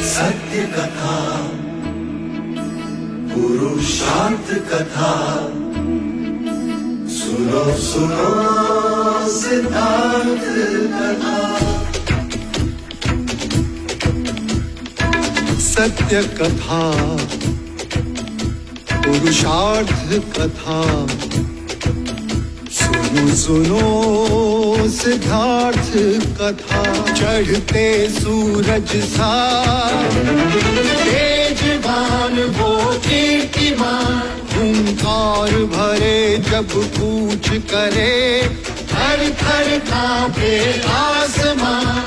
सत्य कथा, पुरुषार्थ कथा, सुनो सुनो सिद्धार्थ कथा। सत्य कथा, पुरुषार्थ कथा, सुनो सुनो सिद्धार्थ कथा। चढ़ते सूरज सा तेजवान वो कीर्तिमान, हुंकार भरे जब कूच करे, थर थर कांपे आसमान।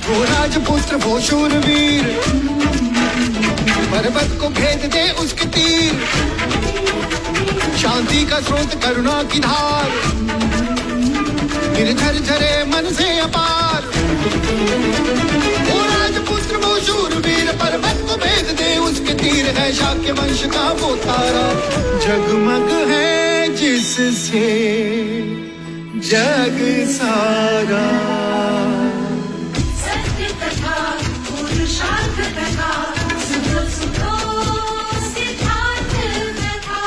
वो राजपुत्र वो शूरवीर, पर्वत को भेद दे उसके तीर, शांति का स्रोत करुणा की धार, निर्झर झरे मन से अपार। वो राजपुत्र वो शूरवीर, पर्वत को भेद दे उसके तीर, है शाक्य वंश का वो तारा, जगमग है जिससे जग सारा। सत्य कथा, पुरुषार्थ कथा, सुनो सुनो सिद्धार्थ कथा।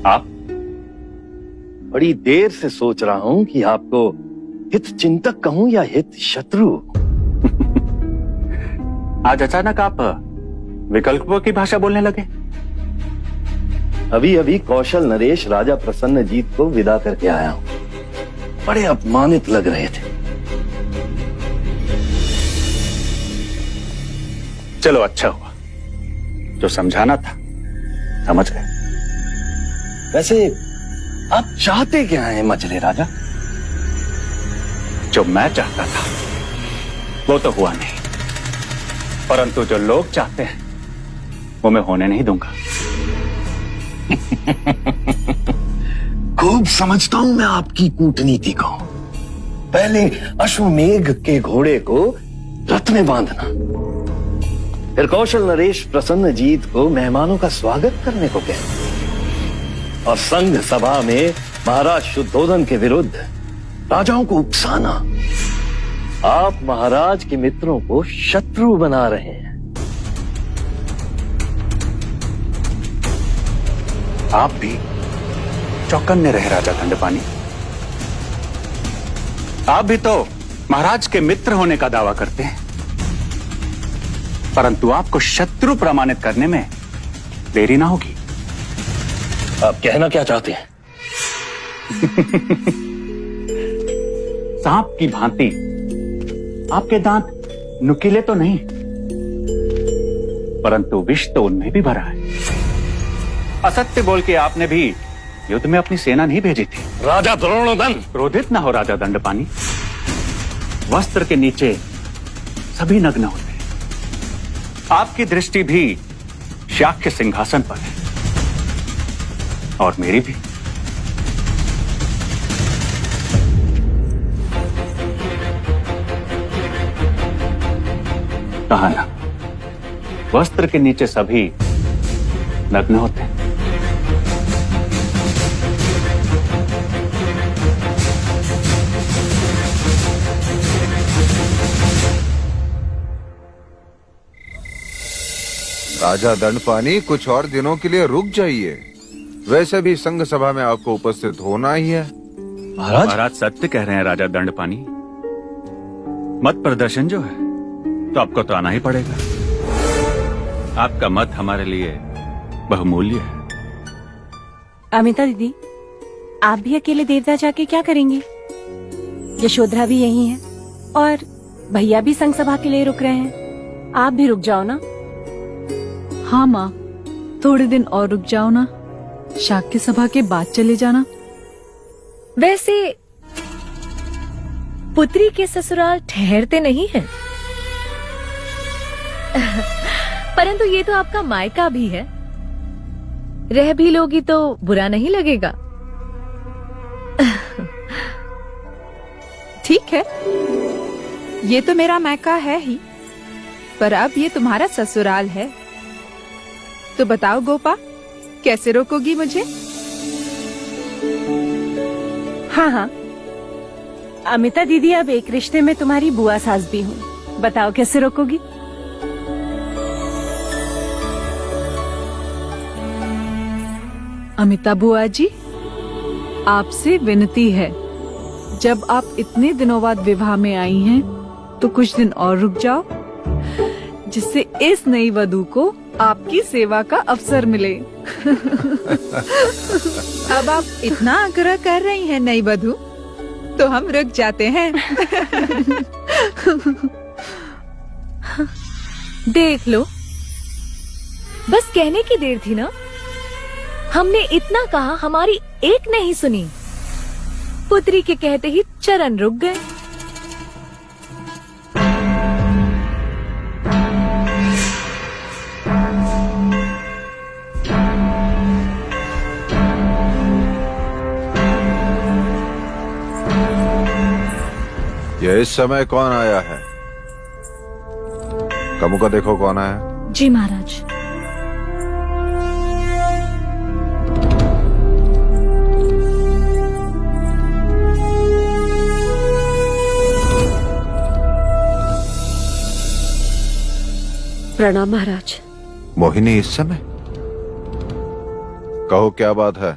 आप? बड़ी देर से सोच रहा हूं कि आपको हित चिंतक कहूं या हित शत्रु। आज अचानक आप विकल्पों की भाषा बोलने लगे। अभी अभी कौशल नरेश राजा प्रसन्नजीत को विदा करके आया हूं। बड़े अपमानित लग रहे थे। चलो अच्छा हुआ, जो समझाना था समझ गए। वैसे आप चाहते क्या हैं मचले राजा? जो मैं चाहता था वो तो हुआ नहीं, परंतु जो लोग चाहते हैं वो मैं होने नहीं दूंगा। खूब समझता हूं मैं आपकी कूटनीति को। पहले अश्वमेघ के घोड़े को रथ में बांधना, फिर कौशल नरेश प्रसन्नजीत को मेहमानों का स्वागत करने को कहना, और संघ सभा में महाराज शुद्धोधन के विरुद्ध राजाओं को उकसाना। आप महाराज के मित्रों को शत्रु बना रहे हैं। आप भी चौकन्ने रहे राजा दंडपानी। आप भी तो महाराज के मित्र होने का दावा करते हैं, परंतु आपको शत्रु प्रमाणित करने में देरी ना होगी। आप कहना क्या चाहते हैं? सांप की भांति आपके दांत नुकीले तो नहीं, परंतु विष तो उनमें भी भरा है। असत्य बोल के आपने भी युद्ध में अपनी सेना नहीं भेजी थी। राजा द्रोणोदन! क्रोधित ना हो राजा दंडपानी। वस्त्र के नीचे सभी नग्न होते हैं। आपकी दृष्टि भी शाक्य सिंहासन पर है, और मेरी भी। कहा ना, वस्त्र के नीचे सभी नग्न होते हैं। राजा दंडपानी, कुछ और दिनों के लिए रुक जाइए। वैसे भी संघ सभा में आपको उपस्थित होना ही है। महाराज सत्य कह रहे हैं राजा दंडपानी। मत प्रदर्शन जो है तो आपको तो आना ही पड़ेगा। आपका मत हमारे लिए बहुमूल्य है। अमिता दीदी, आप भी अकेले देवता जाके क्या करेंगी? यशोधरा भी यही है और भैया भी संघ सभा के लिए रुक रहे हैं। आप भी रुक जाओ ना। हाँ माँ, थोड़े दिन और रुक जाओ ना, शाक्य सभा के बाद चले जाना। वैसे पुत्री के ससुराल ठहरते नहीं हैं, परंतु ये तो आपका मायका भी है। रह भी लोगी तो बुरा नहीं लगेगा। ठीक है, ये तो मेरा मायका है ही, पर अब ये तुम्हारा ससुराल है। तो बताओ गोपा, कैसे रोकोगी मुझे? हाँ हाँ, अमिता दीदी, अब एक रिश्ते में तुम्हारी बुआ सास भी हूँ। बताओ कैसे रोकोगी? अमिता बुआ जी, आपसे विनती है, जब आप इतने दिनों बाद विवाह में आई हैं, तो कुछ दिन और रुक जाओ, जिससे इस नई वधू को आपकी सेवा का अवसर मिले। अब आप इतना आग्रह कर रही हैं नई वधू, तो हम रुक जाते हैं। देख लो, बस कहने की देर थी ना। हमने इतना कहा, हमारी एक नहीं सुनी। पुत्री के कहते ही चरण रुक गए। ये इस समय कौन आया है? कमू का देखो कौन आया। जी महाराज। प्रणाम महाराज। मोहिनी इस समय? कहो क्या बात है?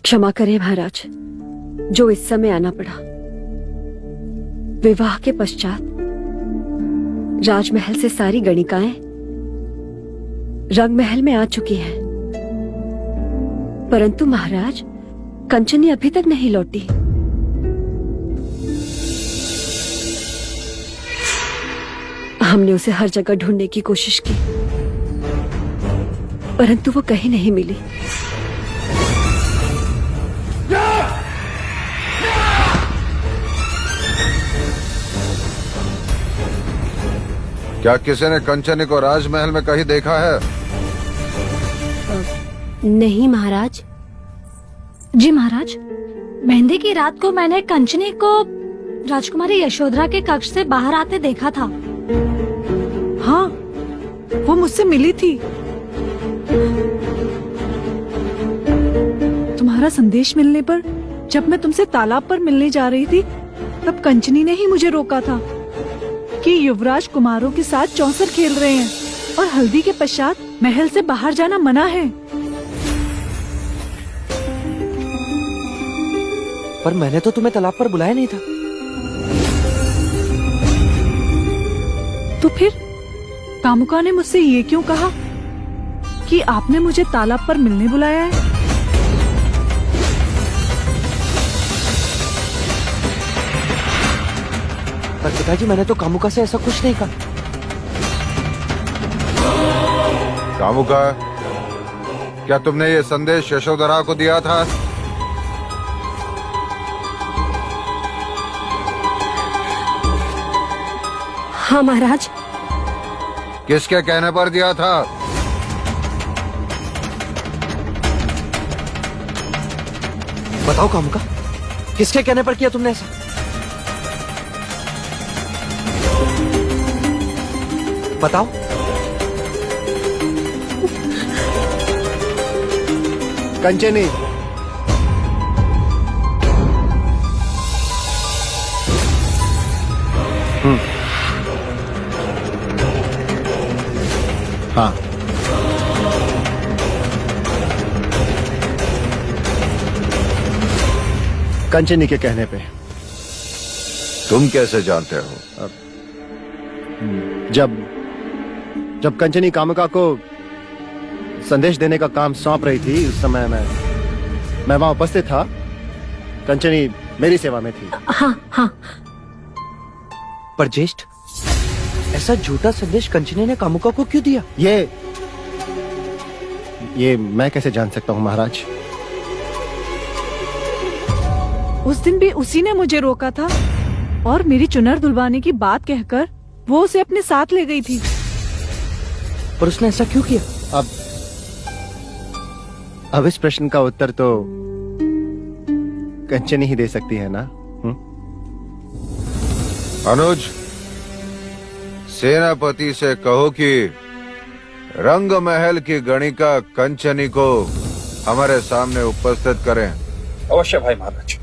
क्षमा करें महाराज, जो इस समय आना पड़ा। विवाह के पश्चात राजमहल से सारी गणिकाएं रंग महल में आ चुकी हैं, परंतु महाराज कंचनी अभी तक नहीं लौटी। हमने उसे हर जगह ढूंढने की कोशिश की, परंतु वो कहीं नहीं मिली। क्या किसी ने कंचनी को राजमहल में कहीं देखा है? नहीं महाराज। जी महाराज, मेहंदी की रात को मैंने कंचनी को राजकुमारी यशोधरा के कक्ष से बाहर आते देखा था। हाँ, वो मुझसे मिली थी। तुम्हारा संदेश मिलने पर जब मैं तुमसे तालाब पर मिलने जा रही थी, तब कंचनी ने ही मुझे रोका था कि युवराज कुमारों के साथ चौसर खेल रहे हैं और हल्दी के पश्चात महल से बाहर जाना मना है। पर मैंने तो तुम्हें तालाब पर बुलाया नहीं था। तो फिर कामुका ने मुझसे ये क्यों कहा कि आपने मुझे तालाब पर मिलने बुलाया है? पर पिताजी, मैंने तो कामुका से ऐसा कुछ नहीं कहा। कामुका, क्या तुमने ये संदेश यशोधरा को दिया था? हाँ महाराज। किसके कहने पर दिया था? बताओ कामुका, किसके कहने पर किया तुमने ऐसा? बताओ। कंचनी, हाँ, कंचनी के कहने पे। तुम कैसे जानते हो? जब कंचनी कामुका को संदेश देने का काम सौंप रही थी, उस समय मैं वहां उपस्थित था। कंचनी मेरी सेवा में थी। हाँ हाँ। पर ज्येष्ठ, ऐसा झूठा संदेश कंचनी ने कामुका को क्यों दिया? ये मैं कैसे जान सकता हूँ महाराज? उस दिन भी उसी ने मुझे रोका था और मेरी चुनर धुलवाने की बात कहकर वो उसे अपने साथ ले गई थी। पर उसने ऐसा क्यों किया? अब इस प्रश्न का उत्तर तो कंचनी ही दे सकती है ना? अनुज, सेनापति से कहो कि रंग महल की गणिका कंचनी को हमारे सामने उपस्थित करें। अवश्य भाई महाराज।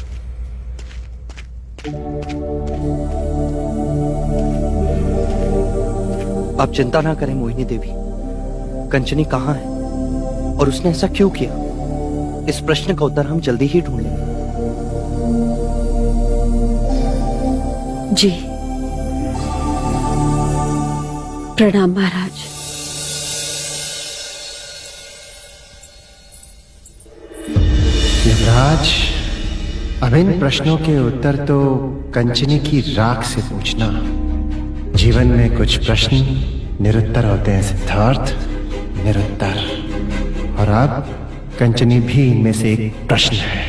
आप चिंता ना करें मोहिनी देवी। कंचनी कहाँ है और उसने ऐसा क्यों किया, इस प्रश्न का उत्तर हम जल्दी ही ढूंढ लेंगे। जी प्रणाम महाराज। युवराज, अब इन प्रश्नों के उत्तर तो कंचनी की राख से पूछना। जीवन में कुछ प्रश्न निरुत्तर होते हैं सिद्धार्थ, निरुत्तर। और अब कंचनी भी इनमें से एक प्रश्न है।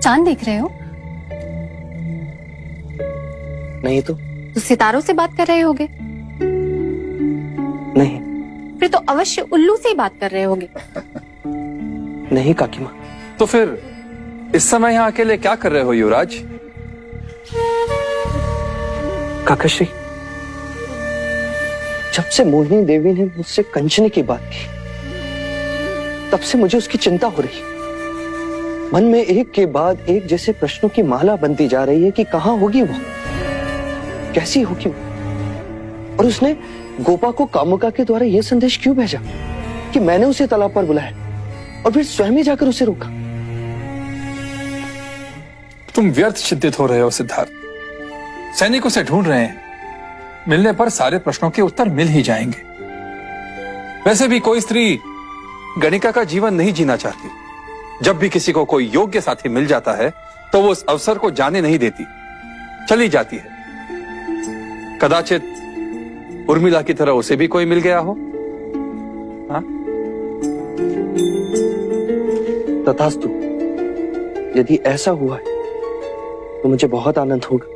चांद देख रहे हो? नहीं तो सितारों से बात कर रहे होगे? नहीं। फिर तो अवश्य उल्लू से ही बात कर रहे होगे। नहीं काकी माँ। तो फिर इस समय यहाँ अकेले क्या कर रहे हो युवराज? काकाश्री, जब से मोहिनी देवी ने मुझसे कंचनी की बात की, तब से मुझे उसकी चिंता हो रही। मन में एक के बाद एक जैसे प्रश्नों की माला बनती जा रही है कि कहाँ होगी वो, कैसी होगी वो। और उसने गोपा को कामुका के द्वारा यह संदेश क्यों भेजा कि मैंने उसे तालाब पर बुलाया और फिर स्वयं ही जाकर उसे रोका। तुम व्यर्थ चिंतित हो रहे हो सिद्धार्थ। सैनिक उसे ढूंढ रहे हैं, मिलने पर सारे प्रश्नों के उत्तर मिल ही जाएंगे। वैसे भी कोई स्त्री गणिका का जीवन नहीं जीना चाहती। जब भी किसी को कोई योग्य साथी मिल जाता है तो वो उस अवसर को जाने नहीं देती, चली जाती है। कदाचित उर्मिला की तरह उसे भी कोई मिल गया हो। हाँ? तथास्तु, यदि ऐसा हुआ है तो मुझे बहुत आनंद होगा।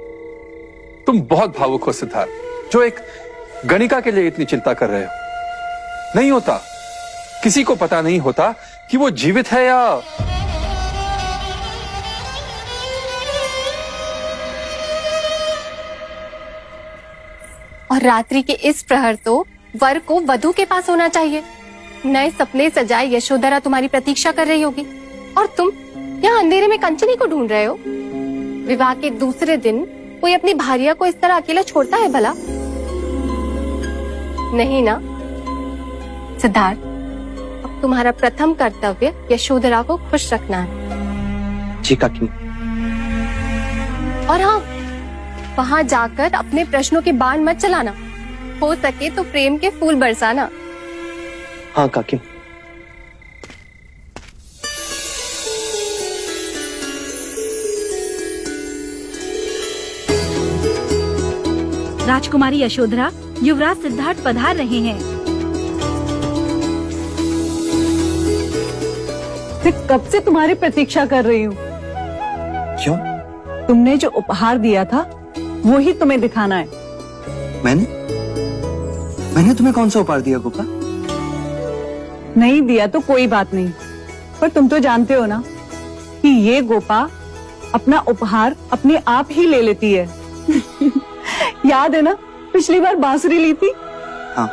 तुम बहुत भावुक हो सिद्धार्थ, जो एक गणिका के लिए इतनी चिंता कर रहे हो। नहीं होता, किसी को पता नहीं होता कि वो जीवित है या और रात्रि के इस प्रहर तो वर को वधू के पास होना चाहिए। नए सपने सजाए यशोधरा तुम्हारी प्रतीक्षा कर रही होगी और तुम यहाँ अंधेरे में कंचनी को ढूंढ रहे हो। विवाह के दूसरे दिन कोई अपनी भार्या को इस तरह अकेला छोड़ता है भला? नहीं ना सिद्धार्थ, अब तुम्हारा प्रथम कर्तव्य यशोधरा को खुश रखना है। जी काकी। और हाँ, वहां जाकर अपने प्रश्नों के बाण मत चलाना, हो सके तो प्रेम के फूल बरसाना। हाँ काकी। राजकुमारी यशोधरा, युवराज सिद्धार्थ पधार रहे हैं। मैं कब से तुम्हारी प्रतीक्षा कर रही हूँ। क्यों? तुमने जो उपहार दिया था वो ही तुम्हें दिखाना है। मैंने तुम्हें कौन सा उपहार दिया गोपा? नहीं दिया तो कोई बात नहीं, पर तुम तो जानते हो ना कि ये गोपा अपना उपहार अपने आप ही ले लेती है। याद है ना पिछली बार बांसुरी ली थी? हाँ।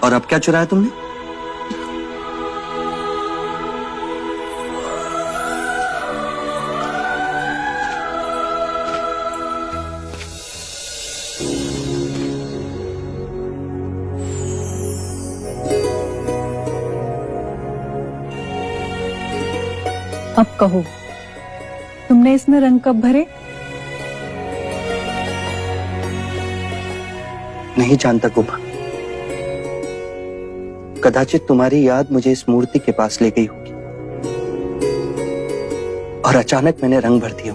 और अब क्या चुराया तुमने? अब कहो, तुमने इसमें रंग कब भरे? नहीं जानता गोपा। कदाचित तुम्हारी याद मुझे इस मूर्ति के पास ले गई होगी और अचानक मैंने रंग भर दिया।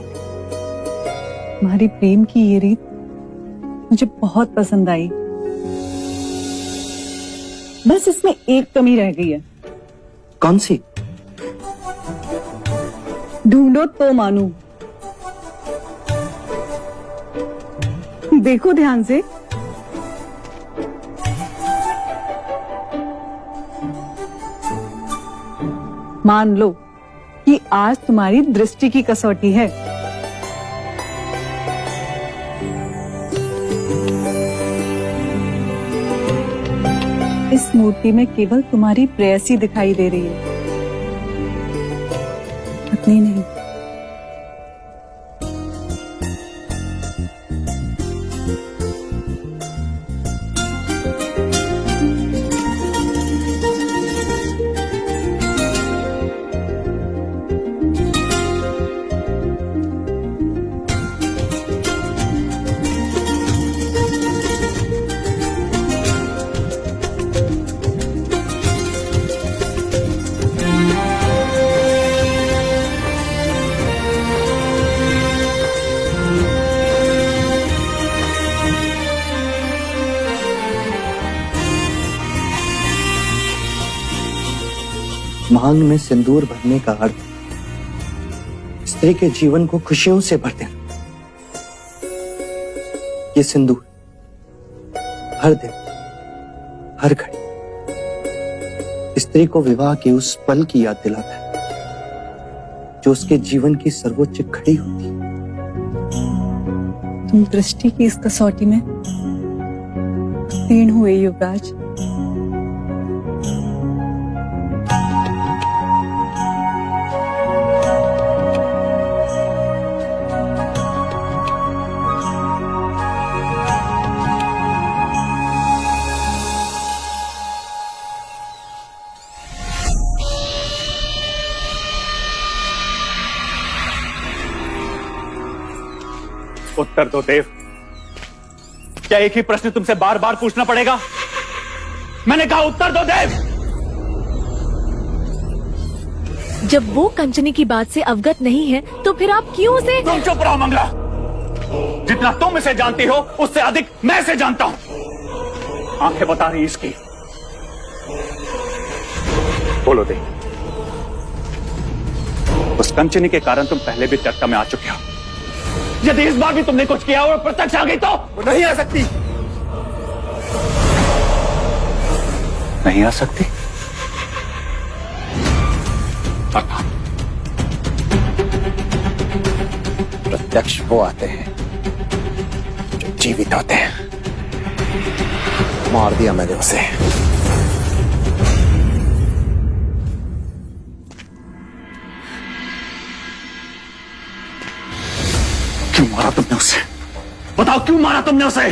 तुम्हारी प्रेम की ये रीत मुझे बहुत पसंद आई। बस इसमें एक कमी रह गई है। कौन सी? ढूंढो तो मानू। देखो ध्यान से। मान लो कि आज तुम्हारी दृष्टि की कसौटी है। इस मूर्ति में केवल तुम्हारी प्रेयसी दिखाई दे रही है, पत्नी नहीं। मांग में सिंदूर भरने का अर्थ स्त्री के जीवन को खुशियों से भर देना। ये सिंदूर हर दिन हर घड़ी स्त्री को विवाह के उस पल की याद दिलाता है जो उसके जीवन की सर्वोच्च घड़ी होती है। तुम दृष्टि की इस कसौटी में उत्तीर्ण हुए युवराज। उत्तर दो देव। क्या एक ही प्रश्न तुमसे बार बार पूछना पड़ेगा? मैंने कहा उत्तर दो देव। जब वो कंचनी की बात से अवगत नहीं है तो फिर आप क्यों उसे? तुम चुप रहो मंगला। जितना तुम इसे जानती हो उससे अधिक मैं इसे जानता हूं। आंखें बता रही इसकी। बोलो देव, उस कंचनी के कारण तुम पहले भी चर्चा में आ चुके हो। यदि इस बार भी तुमने कुछ किया और प्रत्यक्ष आ गई तो वो नहीं आ सकती। नहीं आ सकती? प्रत्यक्ष वो आते हैं जो जीवित होते हैं। मार दिया मैंने उसे। क्यों मारा तुमने उसे? बताओ क्यों मारा तुमने उसे?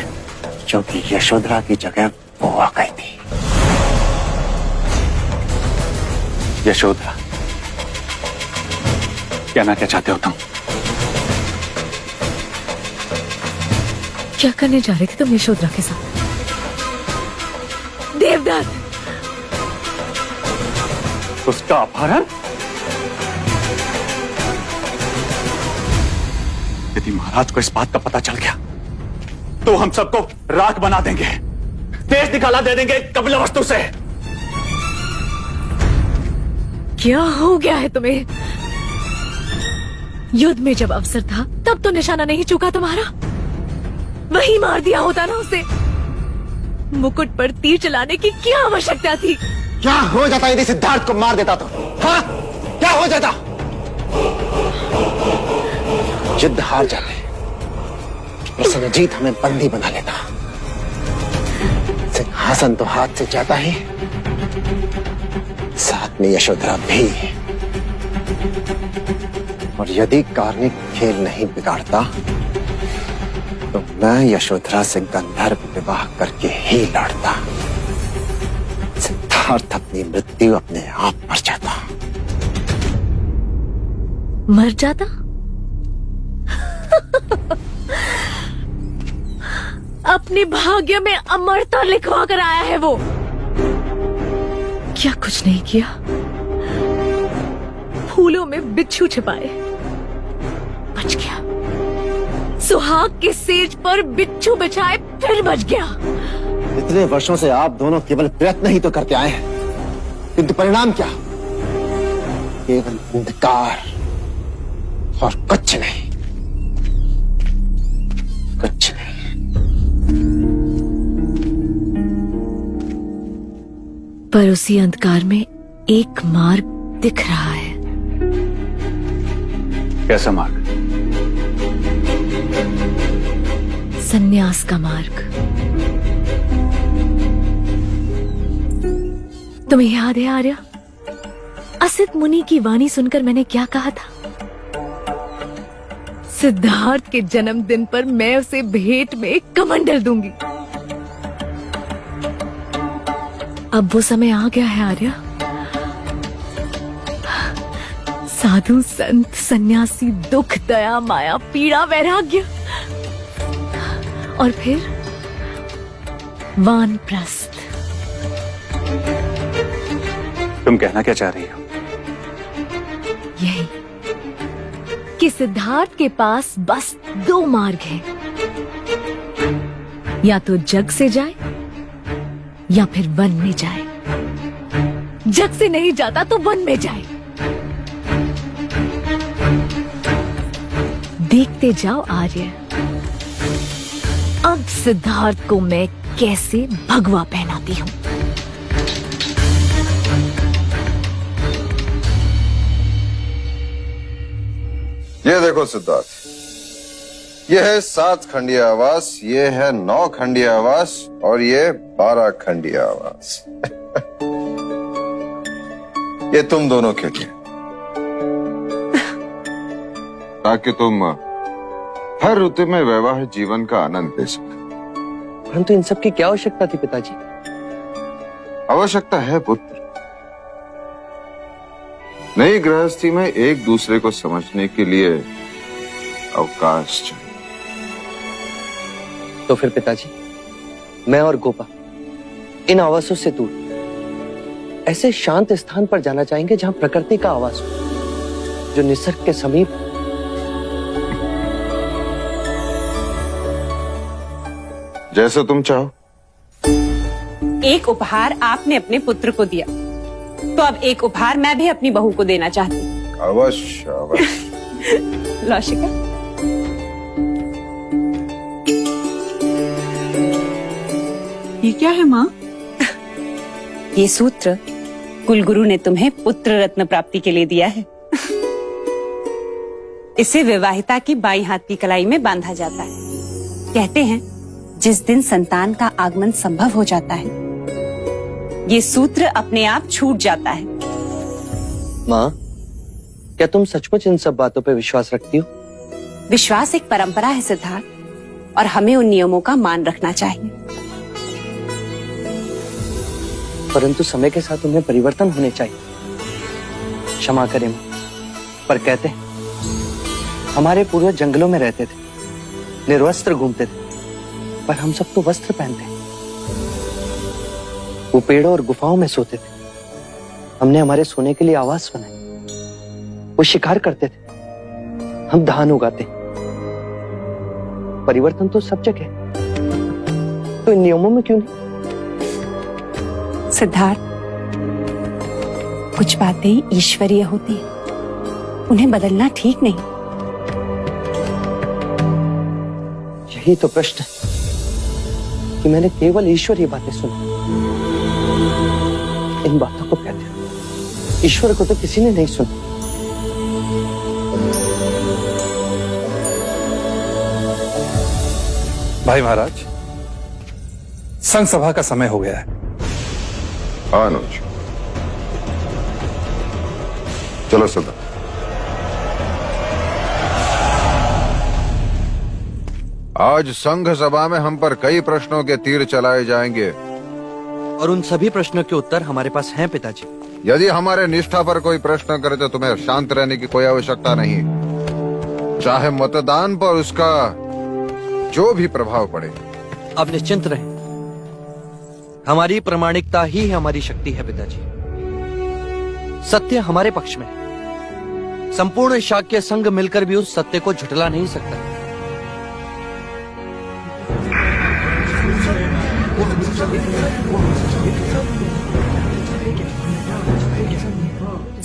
क्योंकि यशोधरा की जगह वो आ गई थी। यशोधरा? कहना क्या चाहते हो तुम? क्या करने जा रहे थे तुम यशोधरा के साथ? देवदत्त! उसका अपहरण? यदि महाराज को इस बात का पता चल गया तो हम सबको राख बना देंगे, देश निकाला दे देंगे कपिल वस्तु से। क्या हो गया है तुम्हें? युद्ध में जब अवसर था तब तो निशाना नहीं चूका तुम्हारा। वही मार दिया होता ना उसे। मुकुट पर तीर चलाने की क्या आवश्यकता थी? क्या हो जाता यदि सिद्धार्थ को मार देता तो? हाँ, क्या हो जाता? युद्ध हार जाते, प्रसन्नजीत हमें बंदी बना लेता, सिंहासन तो हाथ से जाता ही, साथ में यशोधरा भी। और यदि कार्निक खेल नहीं बिगाड़ता तो मैं यशोधरा से गंधर्व विवाह करके ही लड़ता। सिद्धार्थ अपनी मृत्यु अपने आप मर जाता। मर जाता? अपने भाग्य में अमरता लिखवा कर आया है वो। क्या कुछ नहीं किया? फूलों में बिच्छू छिपाए, बच गया। सुहाग के सेज पर बिच्छू बिछाए, फिर बच गया। इतने वर्षों से आप दोनों केवल प्रयत्न ही तो करते आए हैं, किंतु परिणाम क्या? केवल अंधकार और कुछ नहीं, कुछ नहीं। पर उसी अंधकार में एक मार्ग दिख रहा है। कैसा मार्ग? संन्यास का मार्ग। तुम्हें याद है आर्या, असित मुनि की वाणी सुनकर मैंने क्या कहा था? सिद्धार्थ के जन्मदिन पर मैं उसे भेंट में एक कमंडल दूंगी। अब वो समय आ गया है आर्या। साधु संत सन्यासी दुख दया माया पीड़ा वैराग्य और फिर वानप्रस्थ। तुम कहना क्या चाह रही हो? यही कि सिद्धार्थ के पास बस 2 मार्ग हैं, या तो जग से जाए या फिर वन में जाए। जग से नहीं जाता तो वन में जाए। देखते जाओ आर्य, अब सिद्धार्थ को मैं कैसे भगवा पहनाती हूँ। ये देखो सिद्धार्थ, ये है 7 खंडीय आवास, ये है 9 खंडीय आवास और ये 12 खंडीय आवास। ये तुम दोनों के लिए, ताकि तुम हर ऋतु में वैवाहिक जीवन का आनंद ले सको। परंतु इन सब की क्या आवश्यकता थी पिताजी? आवश्यकता है पुत्र, नई गृहस्थी में एक दूसरे को समझने के लिए अवकाश चाहिए। तो फिर पिताजी, मैं और गोपा इन आवासों से दूर ऐसे शांत स्थान पर जाना चाहेंगे जहां प्रकृति का आवास हो, जो निसर्ग के समीप। जैसे तुम चाहो। एक उपहार आपने अपने पुत्र को दिया, तो अब एक उपहार मैं भी अपनी बहू को देना चाहती हूँ। अवश्य अवश्य। लौशिका, ये क्या है माँ? ये सूत्र कुलगुरु ने तुम्हें पुत्र रत्न प्राप्ति के लिए दिया है। इसे विवाहिता की बाईं हाथ की कलाई में बांधा जाता है। कहते हैं जिस दिन संतान का आगमन संभव हो जाता है, ये सूत्र अपने आप छूट जाता है। माँ, क्या तुम सचमुच इन सब बातों पर विश्वास रखती हो? विश्वास एक परंपरा है सिद्धार्थ, और हमें उन नियमों का मान रखना चाहिए। परंतु समय के साथ उनमें परिवर्तन होने चाहिए। क्षमा करें माँ, पर कहते हैं हमारे पूर्वज जंगलों में रहते थे, निर्वस्त्र घूमते थे, पर हम सब तो वस्त्र पहनते हैं। वो पेड़ों और गुफाओं में सोते थे, हमने हमारे सोने के लिए आवास बनाए। वो शिकार करते थे, हम धान उगाते। परिवर्तन तो सब जगह है, तो इन नियमों में क्यों नहीं? सिद्धार्थ, कुछ बातें ईश्वरीय होती हैं, उन्हें बदलना ठीक नहीं। यही तो प्रश्न है कि मैंने केवल ईश्वरीय बातें सुनी। इन बातों को कहते हैं ईश्वर को तो किसी ने नहीं सुना। भाई महाराज, संघ सभा का समय हो गया है। अनुज, चलो सदा। आज संघ सभा में हम पर कई प्रश्नों के तीर चलाए जाएंगे, और उन सभी प्रश्नों के उत्तर हमारे पास हैं पिताजी। यदि हमारे निष्ठा पर कोई प्रश्न करे तो तुम्हें शांत रहने की कोई आवश्यकता नहीं, चाहे मतदान पर उसका जो भी प्रभाव पड़े। अब निश्चिंत रहें, हमारी प्रामाणिकता ही हमारी शक्ति है पिताजी। सत्य हमारे पक्ष में है। संपूर्ण शाक्य संघ मिलकर भी उस सत्य को झुठला नहीं सकता।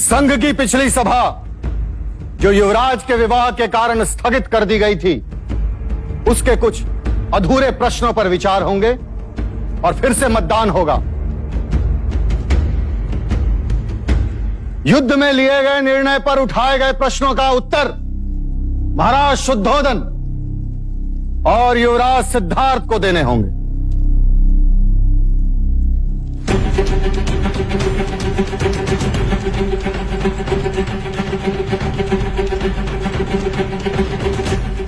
संघ की पिछली सभा जो युवराज के विवाह के कारण स्थगित कर दी गई थी, उसके कुछ अधूरे प्रश्नों पर विचार होंगे और फिर से मतदान होगा। युद्ध में लिए गए निर्णय पर उठाए गए प्रश्नों का उत्तर महाराज शुद्धोधन और युवराज सिद्धार्थ को देने होंगे।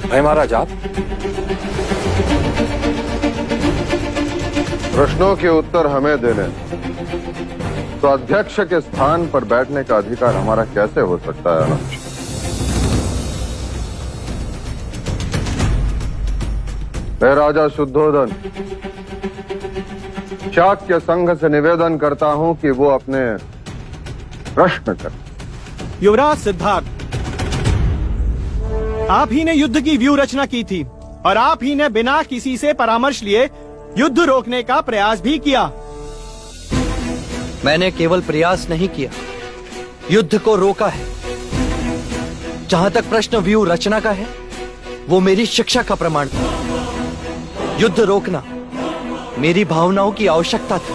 भाई महाराज आप प्रश्नों के उत्तर हमें देने तो अध्यक्ष के स्थान पर बैठने का अधिकार हमारा कैसे हो सकता है अनुज? मैं राजा शुद्धोधन शाक्य संघ से निवेदन करता हूं कि वो अपने प्रश्न कर। युवराज सिद्धार्थ, आप ही ने युद्ध की व्यूह रचना की थी और आप ही ने बिना किसी से परामर्श लिए युद्ध रोकने का प्रयास भी किया। मैंने केवल प्रयास नहीं किया, युद्ध को रोका है। जहां तक प्रश्न व्यूह रचना का है, वो मेरी शिक्षा का प्रमाण था। युद्ध रोकना मेरी भावनाओं की आवश्यकता थी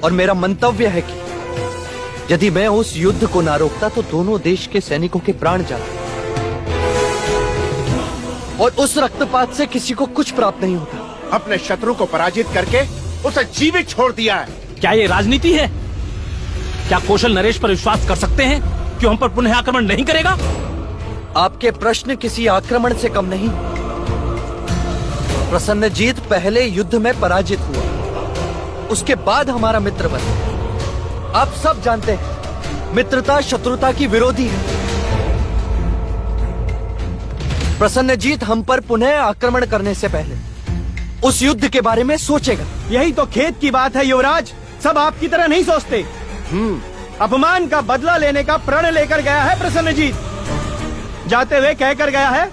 और मेरा मंतव्य है कि यदि मैं उस युद्ध को ना रोकता तो दोनों देश के सैनिकों के प्राण जाते और उस रक्तपात से किसी को कुछ प्राप्त नहीं होता। अपने शत्रु को पराजित करके उसे जीवित छोड़ दिया है। क्या ये राजनीति है? क्या कौशल नरेश पर विश्वास कर सकते हैं कि हम पर पुनः आक्रमण नहीं करेगा? आपके प्रश्न किसी आक्रमण से कम नहीं। प्रसन्नजीत पहले युद्ध में पराजित हुआ, उसके बाद हमारा मित्र बना। आप सब जानते हैं मित्रता शत्रुता की विरोधी है। प्रसन्नजीत हम पर पुनः आक्रमण करने से पहले उस युद्ध के बारे में सोचेगा। यही तो खेत की बात है युवराज, सब आपकी तरह नहीं सोचते। अपमान का बदला लेने का प्रण लेकर गया है प्रसन्नजीत। जाते हुए कहकर गया है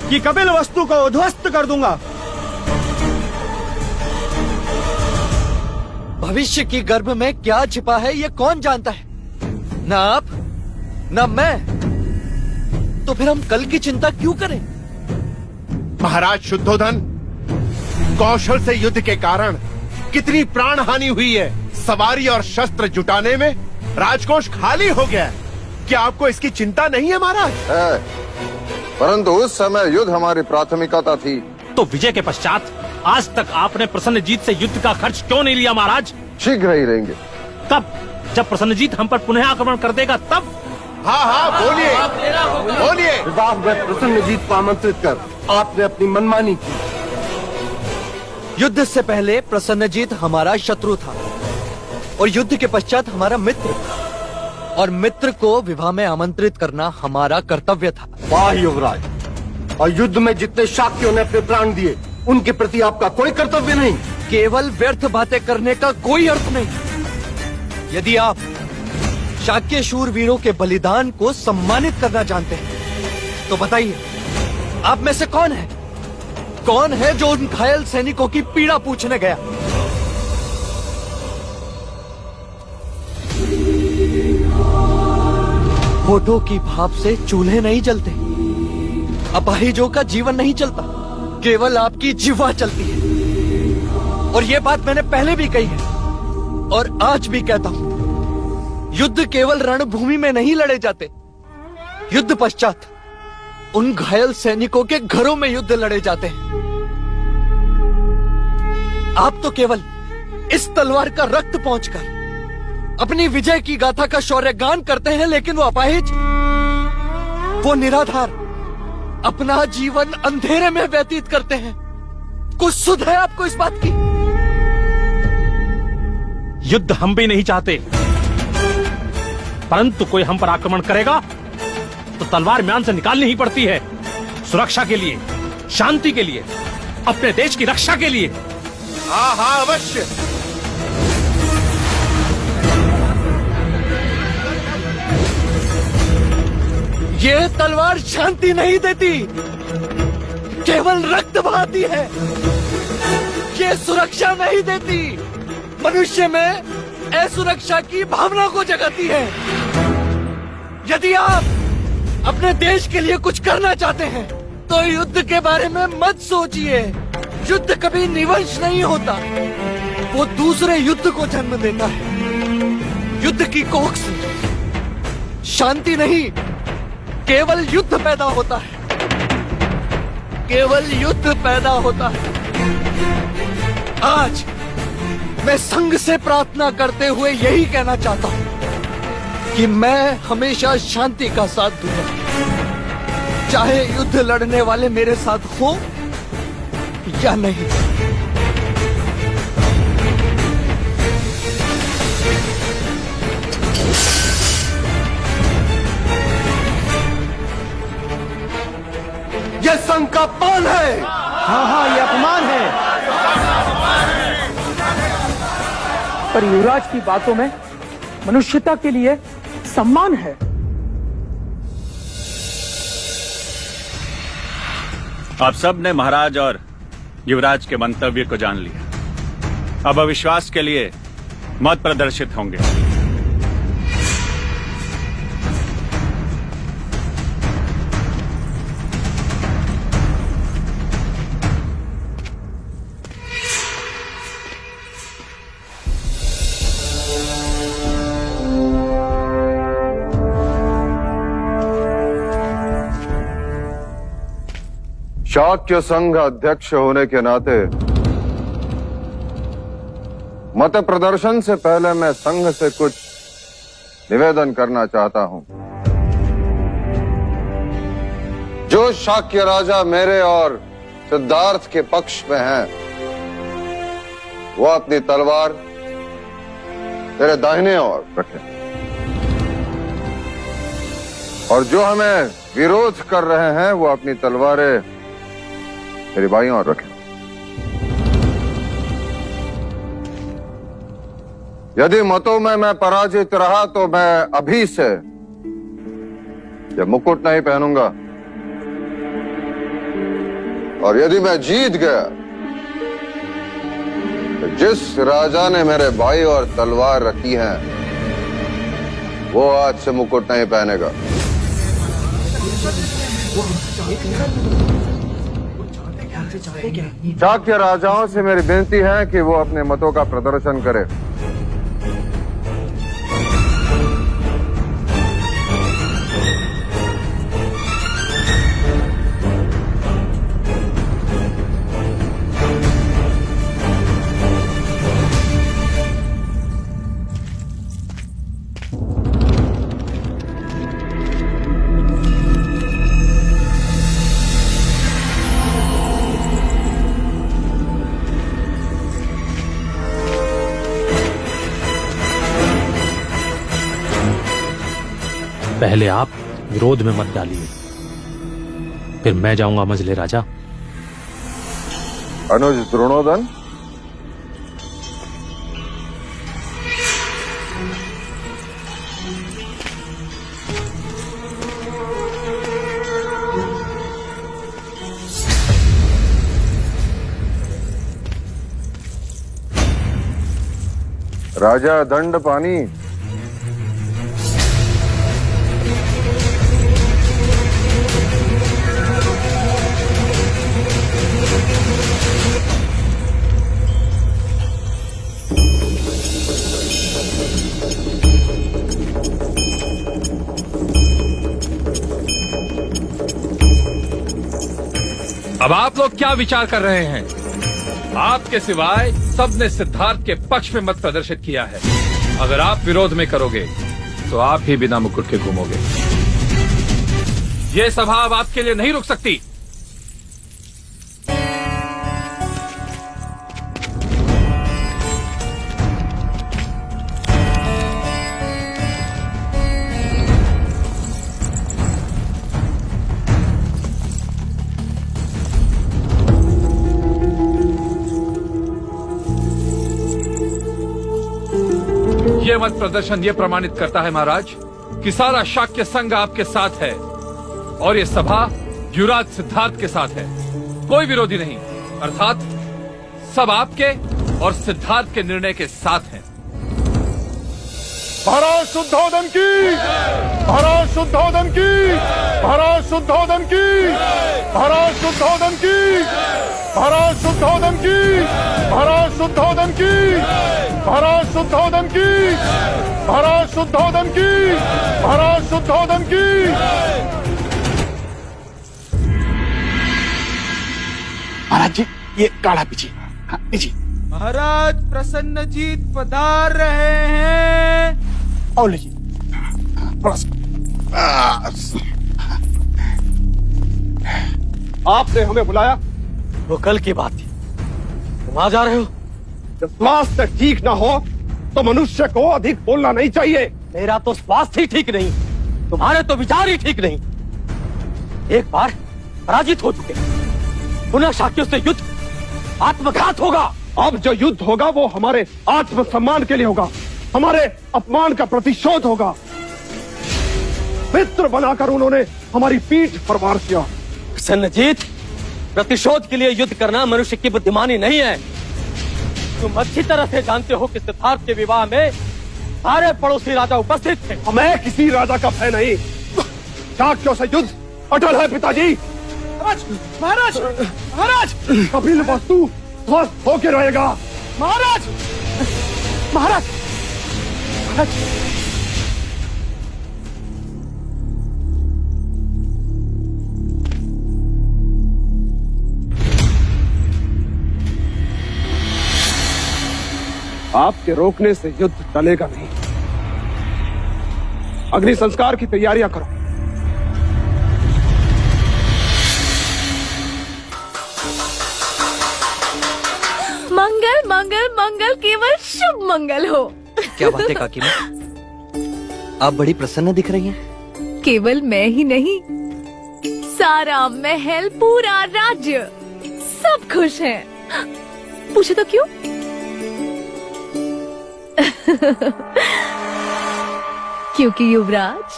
कि कपिल वस्तु को उद्ध्वस्त कर दूंगा। भविष्य की गर्भ में क्या छिपा है ये कौन जानता है? ना आप ना मैं। तो फिर हम कल की चिंता क्यों करें? महाराज शुद्धोधन, कौशल से युद्ध के कारण कितनी प्राण हानि हुई है। सवारी और शस्त्र जुटाने में राजकोष खाली हो गया है। क्या आपको इसकी चिंता नहीं है महाराज? है, परंतु उस समय युद्ध हमारी प्राथमिकता थी। तो विजय के पश्चात आज तक आपने प्रसन्नजीत से युद्ध का खर्च क्यों नहीं लिया महाराज? शीघ्र ही लेंगे। तब जब प्रसन्नजीत हम पर पुनः आक्रमण कर देगा तब? हाँ बोलिए बोलिए। विवाह में प्रसन्नजीत को आमंत्रित कर आपने अपनी मनमानी की। युद्ध से पहले प्रसन्नजीत हमारा शत्रु था और युद्ध के पश्चात हमारा मित्र, और मित्र को विवाह में आमंत्रित करना हमारा कर्तव्य था। वाह युवराज, और युद्ध में जितने शाक्यों ने अपने प्राण दिए उनके प्रति आपका कोई कर्तव्य नहीं? केवल व्यर्थ बातें करने का कोई अर्थ नहीं। यदि आप शाक्य शूरवीरों के बलिदान को सम्मानित करना जानते हैं तो बताइए, आप में से कौन है जो उन घायल सैनिकों की पीड़ा पूछने गया? होठों की भाप से चूल्हे नहीं जलते, अपाहिजों का जीवन नहीं चलता, केवल आपकी जिह्वा चलती है। और ये बात मैंने पहले भी कही है और आज भी कहता हूं, युद्ध केवल रणभूमि में नहीं लड़े जाते, युद्ध पश्चात उन घायल सैनिकों के घरों में युद्ध लड़े जाते हैं। आप तो केवल इस तलवार का रक्त पहुंचकर अपनी विजय की गाथा का शौर्यगान करते हैं, लेकिन वो अपाहिज, वो निराधार अपना जीवन अंधेरे में व्यतीत करते हैं। कुछ सुध है आपको इस बात की? युद्ध हम भी नहीं चाहते, परंतु कोई हम पर आक्रमण करेगा तो तलवार म्यान से निकालनी ही पड़ती है। सुरक्षा के लिए, शांति के लिए, अपने देश की रक्षा के लिए। हाँ अवश्य। ये तलवार शांति नहीं देती, केवल रक्त बहाती है। ये सुरक्षा नहीं देती, मनुष्य में असुरक्षा की भावना को जगाती है। यदि आप अपने देश के लिए कुछ करना चाहते हैं तो युद्ध के बारे में मत सोचिए। युद्ध कभी निवंश नहीं होता, वो दूसरे युद्ध को जन्म देता है। युद्ध की कोख से शांति नहीं, केवल युद्ध पैदा होता है। केवल युद्ध पैदा होता है। आज मैं संघ से प्रार्थना करते हुए यही कहना चाहता हूं कि मैं हमेशा शांति का साथ दूंगा, चाहे युद्ध लड़ने वाले मेरे साथ हो या नहीं। यह संघ का अपमान है। हाँ, ये अपमान है। पर युवराज की बातों में मनुष्यता के लिए सम्मान है। आप सब ने महाराज और युवराज के मंतव्य को जान लिया। अब अविश्वास के लिए मत प्रदर्शित होंगे। शाक्य संघ अध्यक्ष होने के नाते मत प्रदर्शन से पहले मैं संघ से कुछ निवेदन करना चाहता हूं। जो शाक्य राजा मेरे और सिद्धार्थ के पक्ष में हैं, वो अपनी तलवार तेरे दाहिने ओर रखें, और जो हमें विरोध कर रहे हैं वो अपनी तलवारें मेरी बाईं ओर रखें। यदि मतों में मैं पराजित रहा तो मैं अभी से यह मुकुट नहीं पहनूंगा, और यदि मैं जीत गया तो जिस राजा ने मेरे भाई और तलवार रखी है वो आज से मुकुट नहीं पहनेगा। शाक्य राजाओं से मेरी विनती है कि वो अपने मतों का प्रदर्शन करें। पहले आप विरोध में मत डालिए, फिर मैं जाऊंगा मंझले राजा। अनुज द्रोणोदन, राजा दंडपानी, अब आप लोग क्या विचार कर रहे हैं? आपके सिवाय सबने सिद्धार्थ के पक्ष में मत प्रदर्शित किया है। अगर आप विरोध में करोगे तो आप ही बिना मुकुट के घूमोगे। ये सभा अब आपके लिए नहीं रुक सकती। ये मत प्रदर्शन ये प्रमाणित करता है महाराज कि सारा शाक्य संघ आपके साथ है, और ये सभा युवराज सिद्धार्थ के साथ है। कोई विरोधी नहीं, अर्थात सब आपके और सिद्धार्थ के निर्णय के साथ हैं। महाराज शुद्धोधन की, महाराज शुद्धोधन की, महाराज शुद्धोधन की, महाराज शुद्धोधन की। महाराज शुद्धोधन की, महाराज शुद्धोधन की, महाराज शुद्धोधन की, महाराज शुद्धोधन की, महाराज शुद्धोधन की। महाराज जी ये काढ़ा पीछे, हाँ, पीछे। महाराज प्रसन्नजीत पधार रहे हैं। और लीजिए थोड़ा सा। आपने हमें बुलाया? वो कल की बात थी, तुम आ जा रहे हो। जब स्वास्थ्य ठीक ना हो तो मनुष्य को अधिक बोलना नहीं चाहिए। मेरा तो स्वास्थ्य ही ठीक नहीं, तुम्हारे तो विचार ही ठीक नहीं। एक बार पराजित हो चुके, पुनः शाक्यों से युद्ध आत्मघात होगा। अब जो युद्ध होगा वो हमारे आत्मसम्मान के लिए होगा, हमारे अपमान का प्रतिशोध होगा। मित्र बनाकर उन्होंने हमारी पीठ पर वार किया। प्रसन्नजीत, प्रतिशोध के लिए युद्ध करना मनुष्य की बुद्धिमानी नहीं है। तुम अच्छी तरह से जानते हो कि सिद्धार्थ के विवाह में सारे पड़ोसी राजा उपस्थित थे। हमें किसी राजा का भय नहीं, शाक्यों से युद्ध अटल है पिताजी। महाराज, महाराज, कपिल वस्तु स्वस्थ होके रहेगा। महाराज, महाराज, महाराज। आपके रोकने से युद्ध टलेगा नहीं। अग्नि संस्कार की तैयारियां करो। मंगल मंगल मंगल, केवल शुभ मंगल हो। क्या बात है काकी माँ, आप बड़ी प्रसन्न दिख रही हैं। केवल मैं ही नहीं, सारा महल, पूरा राज्य, सब खुश हैं। पूछे तो क्यों? क्योंकि युवराज,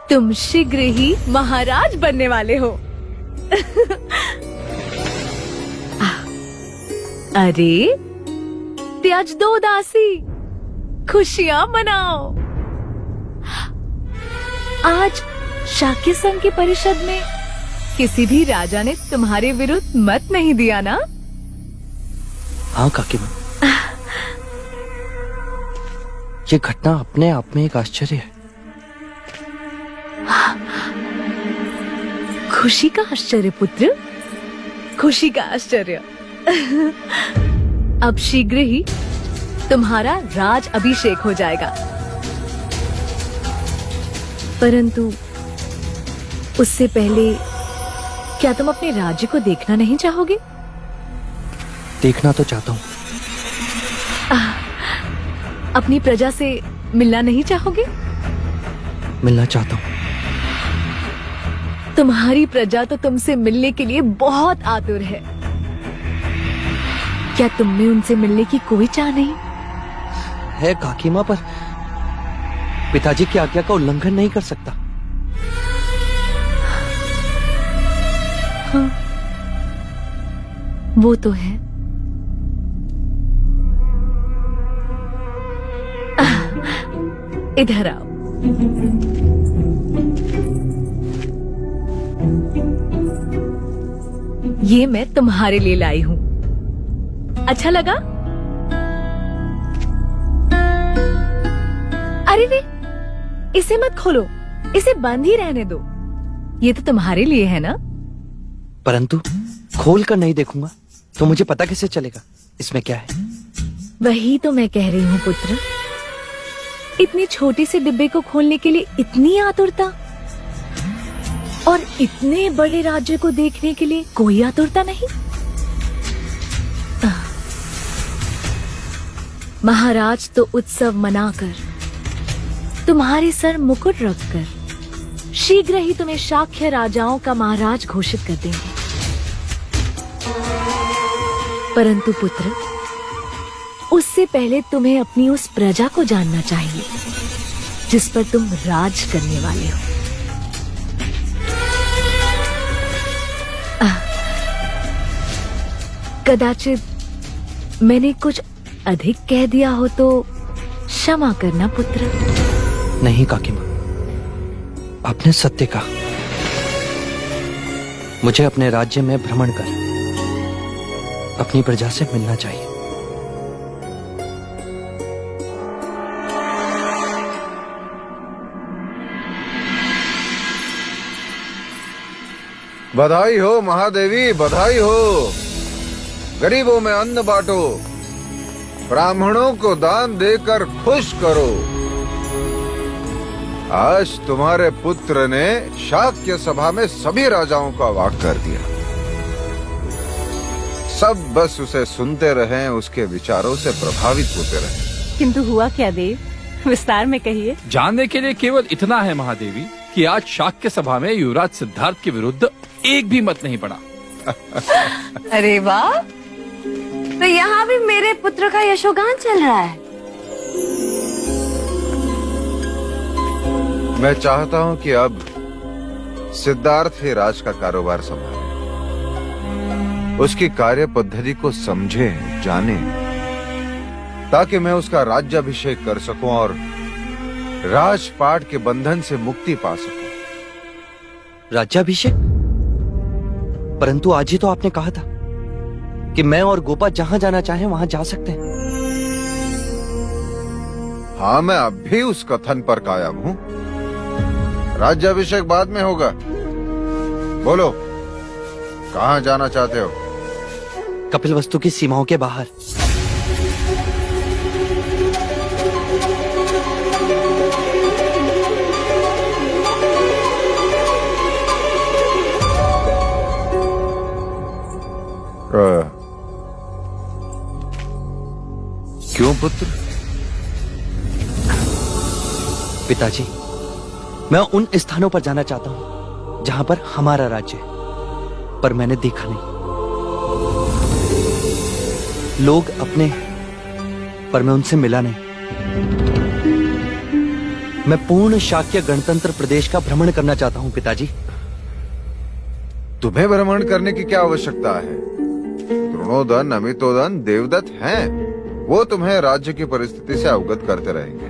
तुम शीघ्र ही महाराज बनने वाले हो। अरे त्याज दो दासी, खुशियां मनाओ। आज शाक्य संघ की परिषद में किसी भी राजा ने तुम्हारे विरुद्ध मत नहीं दिया ना? हाँ काकी माँ, ये घटना अपने आप में एक आश्चर्य है। खुशी का आश्चर्य पुत्र, खुशी का आश्चर्य। अब शीघ्र ही तुम्हारा राज अभिषेक हो जाएगा, परंतु उससे पहले क्या तुम अपने राज्य को देखना नहीं चाहोगे? देखना तो चाहता हूँ। अपनी प्रजा से मिलना नहीं चाहोगे? मिलना चाहता हूँ। तुम्हारी प्रजा तो तुमसे मिलने के लिए बहुत आतुर है। क्या तुम में उनसे मिलने की कोई चाह नहीं? है काकी माँ, पर पिताजी की आज्ञा का उल्लंघन नहीं कर सकता। हाँ, वो तो है। इधर आओ। ये मैं तुम्हारे लिए लाई हूँ, अच्छा लगा? अरे रे, इसे मत खोलो, इसे बंद ही रहने दो। ये तो तुम्हारे लिए है ना? परंतु खोल कर नहीं देखूंगा तो मुझे पता कैसे चलेगा इसमें क्या है? वही तो मैं कह रही हूँ पुत्र, इतनी छोटी सी डिब्बे को खोलने के लिए इतनी आतुरता, और इतने बड़े राज्य को देखने के लिए कोई आतुरता नहीं। महाराज तो उत्सव मनाकर, तुम्हारे सर मुकुट रखकर शीघ्र ही तुम्हें शाक्य राजाओं का महाराज घोषित कर देंगे। परंतु पुत्र, उससे पहले तुम्हें अपनी उस प्रजा को जानना चाहिए जिस पर तुम राज करने वाले हो। कदाचित मैंने कुछ अधिक कह दिया हो तो क्षमा करना पुत्र। नहीं काकी माँ, आपने सत्य कहा। मुझे अपने राज्य में भ्रमण कर अपनी प्रजा से मिलना चाहिए। बधाई हो महादेवी, बधाई हो। गरीबों में अन्न बांटो, ब्राह्मणों को दान देकर खुश करो। आज तुम्हारे पुत्र ने शाक्य सभा में सभी राजाओं का वाक कर दिया। सब बस उसे सुनते रहें, उसके विचारों से प्रभावित होते रहें। किंतु हुआ क्या देव, विस्तार में कहिए। जानने के लिए केवल इतना है महादेवी कि आज शाक्य सभा में युवराज सिद्धार्थ के विरुद्ध एक भी मत नहीं पड़ा। अरे वाह, तो यहाँ भी मेरे पुत्र का यशोगान चल रहा है। मैं चाहता हूं कि अब सिद्धार्थ ही राज का कारोबार संभाले, उसकी कार्य पद्धति को समझे, जाने, ताकि मैं उसका राज्याभिषेक कर सकूं और राजपाट के बंधन से मुक्ति पा सकूं। राज्याभिषेक? परंतु आज ही तो आपने कहा था कि मैं और गोपा जहां जाना चाहें वहां जा सकते हैं। हाँ, मैं अब भी उस कथन पर कायम हूं। राज्याभिषेक बाद में होगा। बोलो, कहां जाना चाहते हो? कपिलवस्तु की सीमाओं के बाहर। क्यों पुत्र? पिताजी, मैं उन स्थानों पर जाना चाहता हूं जहां पर हमारा राज्य है, पर मैंने देखा नहीं। लोग अपने, पर मैं उनसे मिला नहीं। मैं पूर्ण शाक्य गणतंत्र प्रदेश का भ्रमण करना चाहता हूं पिताजी। तुम्हें भ्रमण करने की क्या आवश्यकता है? द्रोणोदन, अमितोदन, देवदत्त हैं। वो तुम्हें राज्य की परिस्थिति से अवगत करते रहेंगे।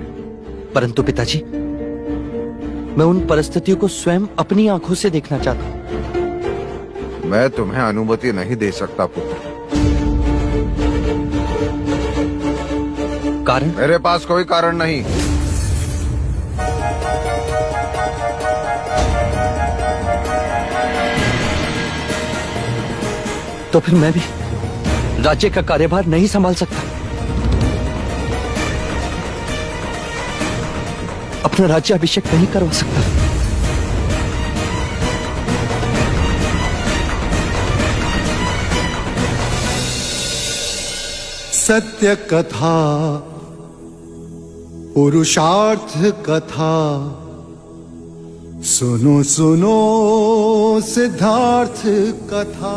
परंतु पिताजी, मैं उन परिस्थितियों को स्वयं अपनी आंखों से देखना चाहता हूं। मैं तुम्हें अनुमति नहीं दे सकता पुत्र। कारण? मेरे पास कोई कारण नहीं। तो फिर मैं भी राज्य का कार्यभार नहीं संभाल सकता, अपना राज्याभिषेक नहीं करवा सकता। सत्य कथा, पुरुषार्थ कथा, सुनो सुनो सिद्धार्थ कथा।